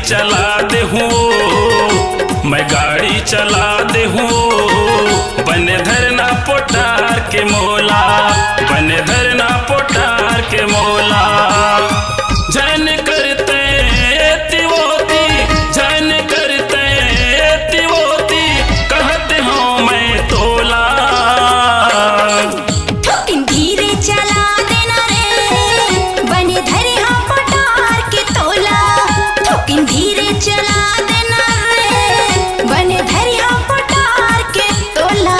चला दे हूँ, मैं गाड़ी चला दे हूँ। बने धरना पोटार के मोला, बने धरना पोटार के मोला। जन करते तिवोती, जन करते तिवोती, कहते हो मैं तोला। ठोकिन धीरे चला देना रे, बने धरिया पोटार के तोला। ठोकिन धीरे चला देना रे, बने धरिया पोटार के तोला।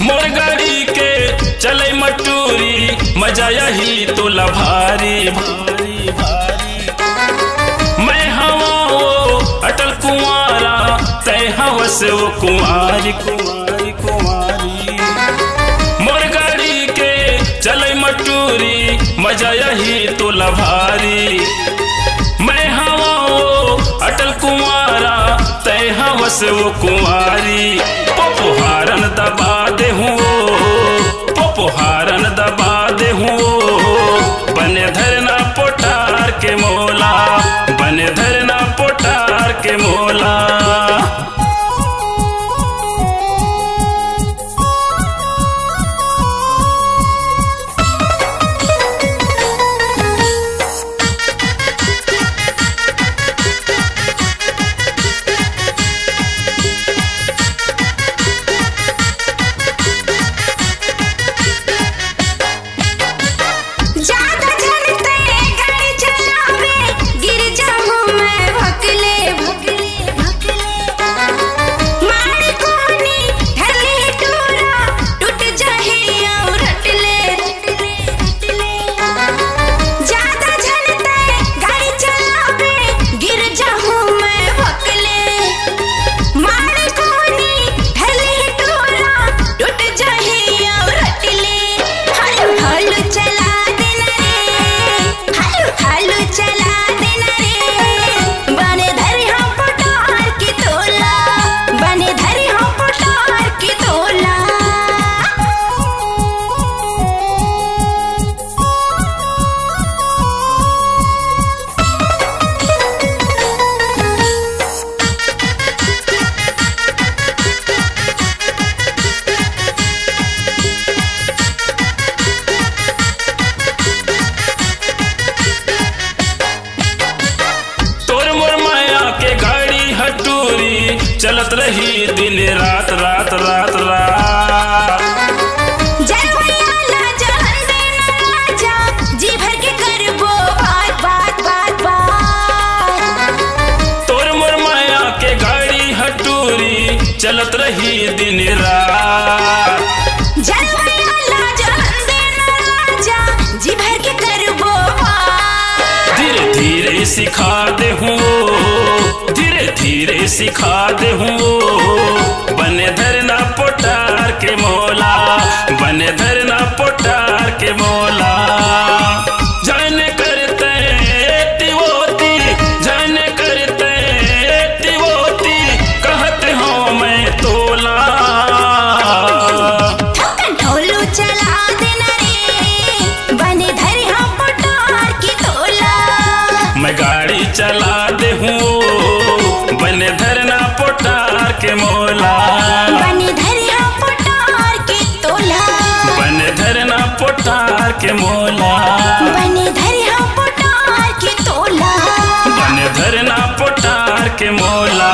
मोर गाड़ी के चले मटूरी, मजा यही तो लभारी भारी भारी। मैं हवा वो अटल कुंवारा, तय हवस वो कुंवारी कुंवारी कुंवारी। मोर गाड़ी के चले मटूरी, मजा यही तो लभारी। मैं हवा वो अटल कुंवारा, तय हवस वो कुंवारी। पोपोहारन दबा दे हूँ, पोपोहारन दबा दे हूँ। बने धरना पोटार के मोला, बने धरना पोटार के मोला। ज्यादा झनते गाड़ी चलावे, गिर जाऊं मैं भकले भकले भकले। मारी कोनी ढले टूरा, टूट जाहे और रटले रटले रटले। ज्यादा झनते गाड़ी चलावे, गिर जाऊं मैं भकले। मारी कोनी ढले टूरा, टूट जाहे और रटले। हालू हालू चला हालू चला देना रे, बने धरिया पोटार के तोला, बने धरिया पोटार के तोला। तोर मोर माया के गाड़ी हटूरी, चलत रही दिन रात रात रात रात। जरवैया लाजा हंदे ना लाजा, जी भर के करबो बात बात बात बात। तोर मोर माया के गाड़ी हटूरी, चलत रही दिन रात। जरवैया लाजा हंदे ना लाजा, जी भर के करबो बात। धीरे धीरे सिखा दे हूँ, धीरे धीरे सिखा दे हूँ। बने धरना पोटार के मोला, बने धरना पोटार के मोला। जन करते तिवोती, जन करते तिवोती, कहते हो मैं तोला। ठोकन ढोलू चला देना रे, बने धरिया पोटार के तोला। मैं गाड़ी चला दे हूँ, बने धरना पोटार के मोला। बने धरिया पोटार के तोला, बने धरना पोटार के मोला। बने धरिया पोटार के तोला। बने धरना पोटार के मोला।